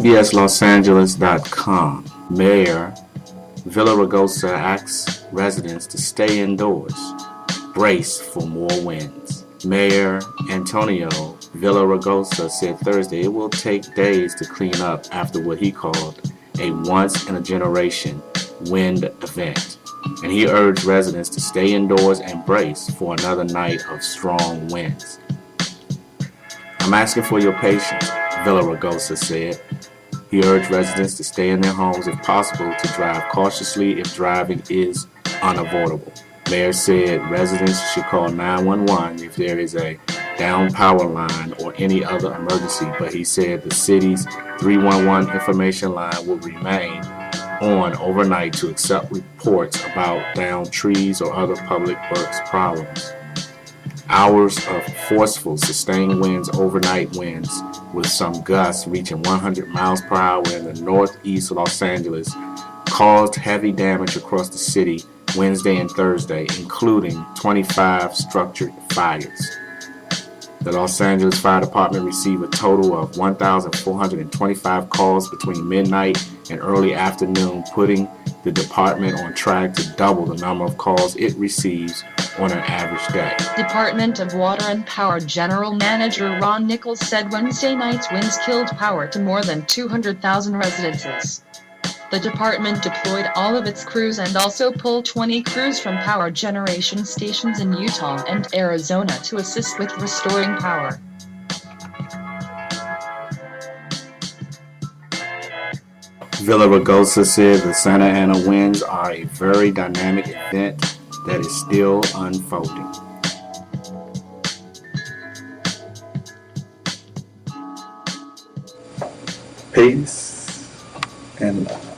CBSLosAngeles.com. Mayor Villaraigosa asks residents to stay indoors, brace for more winds. Mayor Antonio Villaraigosa said Thursday it will take days to clean up after what he called a once-in-a-generation wind event, and he urged residents to stay indoors and brace for another night of strong winds. "I'm asking for your patience," Villaraigosa said. He urged residents to stay in their homes if possible, to drive cautiously if driving is unavoidable. Mayor said residents should call 911 if there is a down power line or any other emergency, but he said the city's 311 information line will remain on overnight to accept reports about downed trees or other public works problems. Hours of forceful, sustained winds, overnight winds, with some gusts reaching 100 miles per hour in the northeast of Los Angeles, caused heavy damage across the city Wednesday and Thursday, including 25 structured fires. The Los Angeles Fire Department received a total of 1,425 calls between midnight and early afternoon, putting the department on track to double the number of calls it receives on an average day. Department of Water and Power General Manager Ron Nichols said Wednesday night's winds killed power to more than 200,000 residences. The department deployed all of its crews and also pulled 20 crews from power generation stations in Utah and Arizona to assist with restoring power. Villaraigosa said the Santa Ana winds are a very dynamic event that is still unfolding. Peace and love.